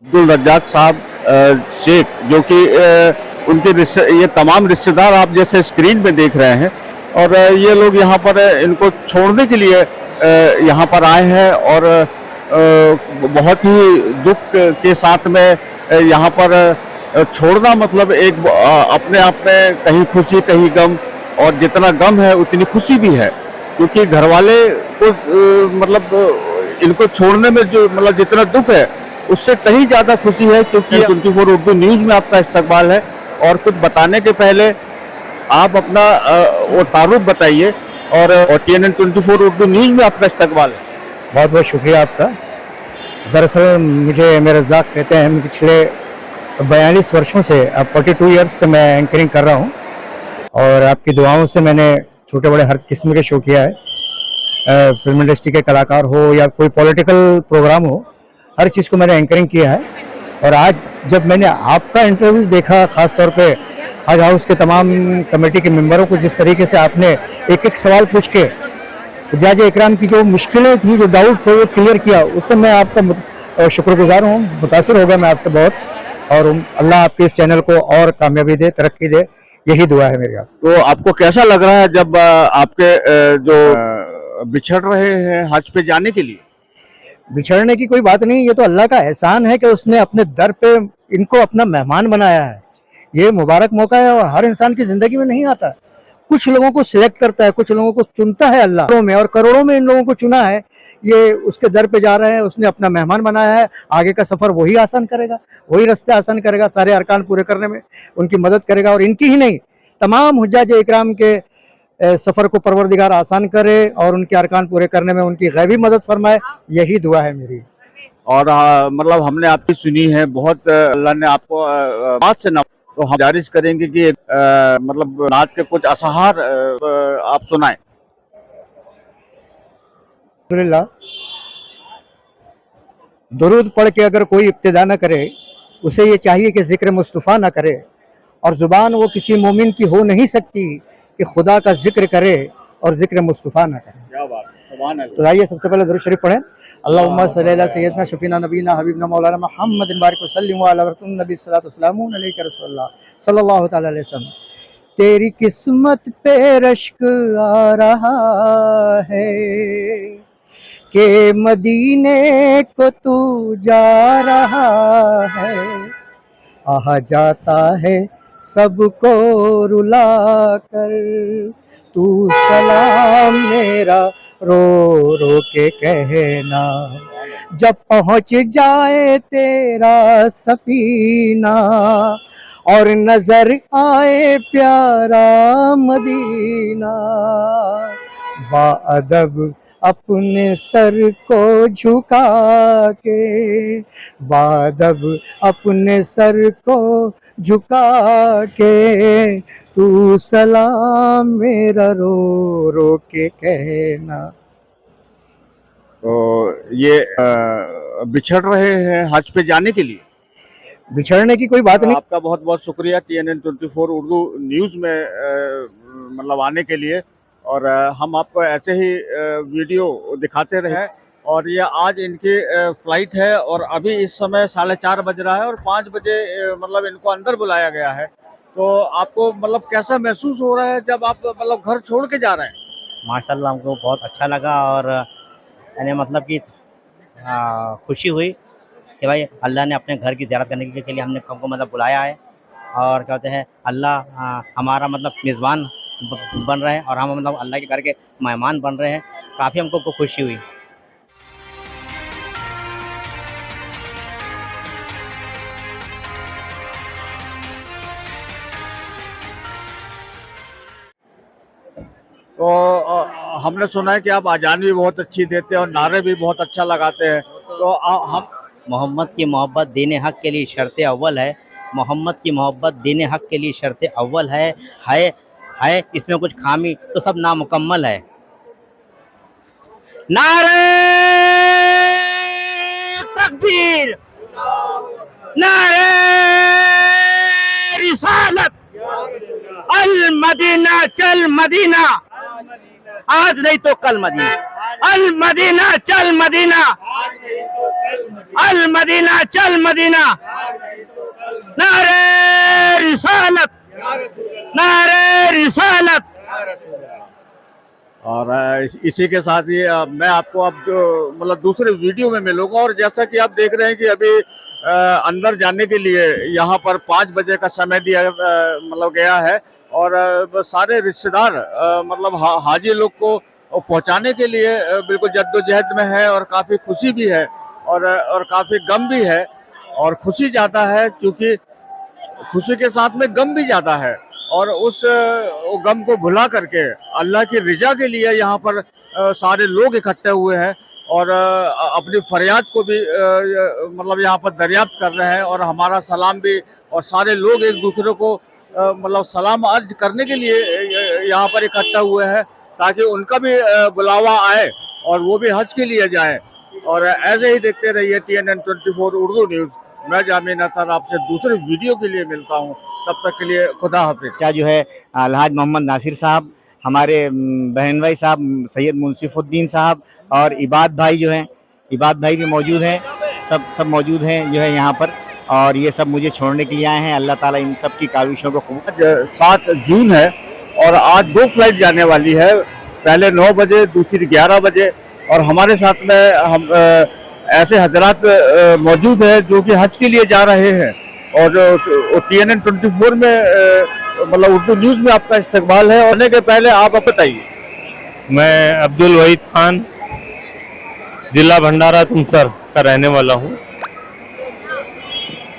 अब्दुल रज़्ज़ाक साहब शेख जो कि उनके ये तमाम रिश्तेदार आप जैसे स्क्रीन पे देख रहे हैं और ये लोग यहाँ पर इनको छोड़ने के लिए यहाँ पर आए हैं और बहुत ही दुख के साथ में यहाँ पर छोड़ना मतलब एक अपने आप में कहीं खुशी कहीं गम और जितना गम है उतनी खुशी भी है क्योंकि घर वाले को मतलब इनको छोड़ने में जो मतलब जितना दुख है उससे कहीं ज्यादा खुशी है क्योंकि 24 उर्दू न्यूज में आपका इस्तकबाल है और कुछ बताने के पहले आप अपना वो तारुफ बताइए और TNN 24 उर्दू न्यूज में आपका इस्तकबाल है। बहुत बहुत शुक्रिया आपका। दरअसल मुझे मेरे रज़्ज़ाक कहते हैं। मैं पिछले 42 वर्षों से, अब 42 ईयर्स से मैं एंकरिंग कर रहा हूँ और आपकी दुआओं से मैंने छोटे बड़े हर किस्म के शो किया है। फिल्म इंडस्ट्री के कलाकार हो या कोई पॉलिटिकल प्रोग्राम हो, हर चीज़ को मैंने एंकरिंग किया है। और आज जब मैंने आपका इंटरव्यू देखा, ख़ास तौर पे आज हाउस के तमाम कमेटी के मेंबरों को जिस तरीके से आपने एक एक सवाल पूछ के जाज इकराम की जो मुश्किलें थी, जो डाउट थे, वो क्लियर किया, उससे मैं आपका शुक्रगुजार हूँ, मुतासिर हो गया मैं आपसे बहुत। और अल्लाह आपके इस चैनल को और कामयाबी दे, तरक्की दे, यही दुआ है मेरी। तो आपको कैसा लग रहा है जब आपके जो बिछड़ रहे हैं हज पे जाने के लिए? बिछड़ने की कोई बात नहीं, ये तो अल्लाह का एहसान है कि उसने अपने दर पे इनको अपना मेहमान बनाया है। ये मुबारक मौका है और हर इंसान की ज़िंदगी में नहीं आता। कुछ लोगों को सिलेक्ट करता है, कुछ लोगों को चुनता है अल्लाह, करोड़ों में इन लोगों को चुना है। ये उसके दर पे जा रहे हैं, उसने अपना मेहमान बनाया है। आगे का सफ़र वही आसान करेगा, वही रास्ते आसान करेगा, सारे अरकान पूरे करने में उनकी मदद करेगा। और इनकी ही नहीं, तमाम हुज्जाज इकराम के सफ़र को परवरदिगार आसान करे और उनके अरकान पूरे करने में उनकी गैबी मदद फरमाए, यही दुआ है मेरी। और मतलब हमने आपकी सुनी है बहुत, अल्लाह ने आपको बात से ना, तो हम गुजारिश करेंगे कि मतलब नात के कुछ असहार आप सुनाएं। अल्हम्दुलिल्लाह, दुरूद पढ़ के अगर कोई इब्तिदा न करे, उसे ये चाहिए कि ज़िक्र मुस्तफ़ा न करे। और ज़ुबान वो किसी मोमिन की हो नहीं सकती कि खुदा का जिक्र करे और ज़िक्र मुस्तफ़ा न करे। क्या बात है, सुभान अल्लाह। तो आइए सबसे पहले दुरूद शरीफ पढ़ें। अल्लाहुम्मा सल्ली अला सय्यदना शफीना नबीना हबीबना मौलाना मुहम्मदिन बारिक वसल्लिम व अला नबी सल्लल्लाहु अलैहि रसूलुल्लाह सल्लल्लाहु तआला अलैहि वसल्लम। तेरी किस्मत पे रश्क आ रहा है कि मदीने को तू जा रहा है। आहा जाता है सबको रुला कर, तू सलाम मेरा रो रो के कहना। जब पहुँच जाए तेरा सफीना और नजर आए प्यारा मदीना, बाअदब अपने सर को झुका के, बाअदब अपने सर को झुका के, तू सलाम मेरा रो रो के कहना। तो ये बिछड़ रहे हैं हज पे जाने के लिए? बिछड़ने की कोई बात नहीं। आपका बहुत बहुत शुक्रिया TNN 24 उर्दू न्यूज़ में मतलब आने के लिए। और हम आपको ऐसे ही वीडियो दिखाते रहे। और ये आज इनकी फ्लाइट है और अभी इस समय 4:30 बज रहा है और 5 बजे मतलब इनको अंदर बुलाया गया है। तो आपको मतलब कैसा महसूस हो रहा है जब आप मतलब घर छोड़ के जा रहे हैं? माशाल्लाह हमको बहुत अच्छा लगा और यानी मतलब कि खुशी हुई कि भाई अल्लाह ने अपने घर की ज़ियारत करने के लिए हमको मतलब बुलाया है। और क्या कहते हैं, अल्लाह हमारा मतलब मेज़बान बन रहे हैं और हम मतलब अल्लाह के घर के मेहमान बन रहे हैं। काफ़ी हमको खुशी हुई। तो हमने सुना है कि आप अजान भी बहुत अच्छी देते हैं और नारे भी बहुत अच्छा लगाते हैं। तो हम मोहम्मद की मोहब्बत दीन हक़ के लिए शर्त अव्वल है। मोहम्मद की मोहब्बत दीन हक़ के लिए शर्त अव्वल है इसमें कुछ खामी तो सब नामुकम्मल है। नारे तकबीर, नारे रिसालत, अल मदीना चल मदीना, आज नहीं तो कल मदीना, अल मदीना चल मदीना। अल मदीना चल मदीना, नारे रिसालत, नारे रिसालत। और इसी के साथ ही मैं आपको अब जो मतलब दूसरे वीडियो में मिलूंगा। और जैसा कि आप देख रहे हैं कि अभी अंदर जाने के लिए यहाँ पर 5 बजे का समय दिया मतलब गया है। और सारे रिश्तेदार मतलब हाजी लोग को पहुंचाने के लिए बिल्कुल जद्दोजहद में है। और काफ़ी खुशी भी है और काफ़ी गम भी है। और खुशी ज़्यादा है क्योंकि खुशी के साथ में गम भी ज़्यादा है। और उस गम को भुला करके अल्लाह की रिजा के लिए यहाँ पर सारे लोग इकट्ठे हुए हैं। और अपनी फरियाद को भी मतलब यहाँ पर दरियाफ्त कर रहे हैं। और हमारा सलाम भी, और सारे लोग एक दूसरे को मतलब सलाम अर्ज करने के लिए यहाँ पर इकट्ठा हुए हैं, ताकि उनका भी बुलावा आए और वो भी हज के लिए जाए। और ऐसे ही देखते रहिए TNN 24 उर्दू न्यूज़। मैं जामीन अतर आपसे दूसरे वीडियो के लिए मिलता हूँ, तब तक के लिए खुदा हाफिज। अच्छा जो है अलहाज मोहम्मद नासिर साहब, हमारे बहन भाई साहब सैयद मुंसिफुद्दीन साहब, और इबाद भाई जो हैं, इबाद भाई भी मौजूद हैं, सब मौजूद हैं जो है यहाँ पर। और ये सब मुझे छोड़ने के लिए आए हैं। अल्लाह ताला इन सब की काविशों को आज 7 जून है और आज 2 फ्लाइट जाने वाली है, पहले 9 बजे, दूसरी 11 बजे। और हमारे साथ में हम ऐसे हजरात मौजूद हैं जो कि हज के लिए जा रहे हैं। और TNN 24 में मतलब उर्दू न्यूज़ में आपका इस्तकबाल है। होने के पहले आप बताइए। मैं अब्दुल वहीद खान, जिला भंडारा तुमसर का रहने वाला हूँ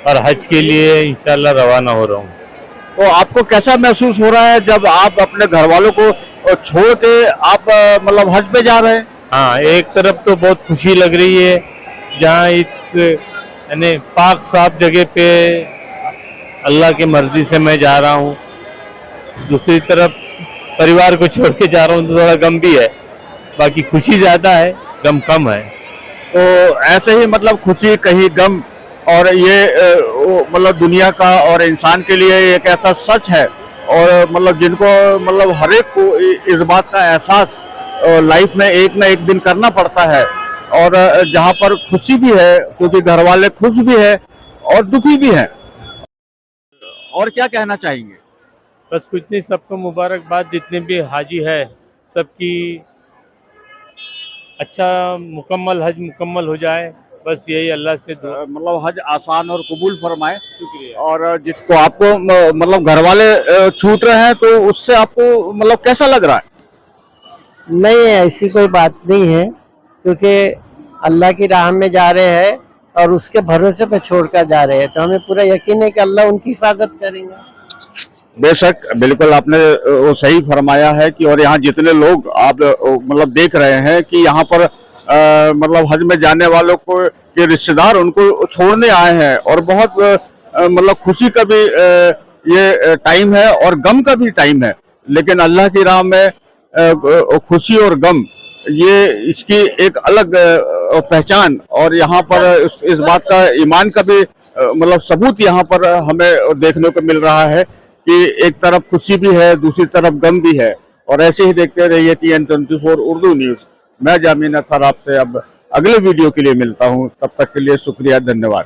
और हज के लिए इंशाल्लाह रवाना हो रहा हूँ। तो आपको कैसा महसूस हो रहा है जब आप अपने घर वालों को छोड़ के आप मतलब हज पे जा रहे हैं? हाँ, एक तरफ तो बहुत खुशी लग रही है जहाँ इस यानी पाक साफ जगह पे अल्लाह की मर्जी से मैं जा रहा हूँ। दूसरी तरफ परिवार को छोड़ के जा रहा हूँ तो थोड़ा गम भी है, बाकी खुशी ज़्यादा है, गम कम है। तो ऐसे ही मतलब खुशी कहीं गम, और ये मतलब दुनिया का और इंसान के लिए एक ऐसा सच है। और मतलब जिनको मतलब हर एक को इस बात का एहसास लाइफ में एक ना एक दिन करना पड़ता है। और जहाँ पर खुशी भी है क्योंकि घर वाले खुश भी है और दुखी भी है। और क्या कहना चाहेंगे? बस कुछ नहीं, सबको मुबारकबाद, जितने भी हाजी है सबकी अच्छा मुकम्मल हज मुकम्मल हो जाए, बस यही अल्लाह से दुआ। मतलब हज आसान और कबूल फरमाए। शुक्रिया। और जिसको आपको मतलब घर वाले छूट रहे हैं तो उससे आपको मतलब कैसा लग रहा है? नहीं, ऐसी कोई बात नहीं है, क्योंकि अल्लाह की राह में जा रहे हैं और उसके भरोसे पे छोड़कर जा रहे हैं, तो हमें पूरा यकीन है कि अल्लाह उनकी हिफाजत करेंगे। बेशक, बिल्कुल आपने वो सही फरमाया है कि और यहाँ जितने लोग आप मतलब देख रहे हैं कि यहाँ पर मतलब हज में जाने वालों को के रिश्तेदार उनको छोड़ने आए हैं। और बहुत मतलब खुशी का भी ये टाइम है और गम का भी टाइम है। लेकिन अल्लाह की राह में खुशी और गम, ये इसकी एक अलग पहचान। और यहाँ पर इस बात का ईमान का भी मतलब सबूत यहाँ पर हमें देखने को मिल रहा है कि एक तरफ खुशी भी है, दूसरी तरफ गम भी है। और ऐसे ही देखते रहिए TN 24 उर्दू न्यूज़। मैं जामीन अतर आपसे अब अगले वीडियो के लिए मिलता हूँ, तब तक के लिए शुक्रिया, धन्यवाद।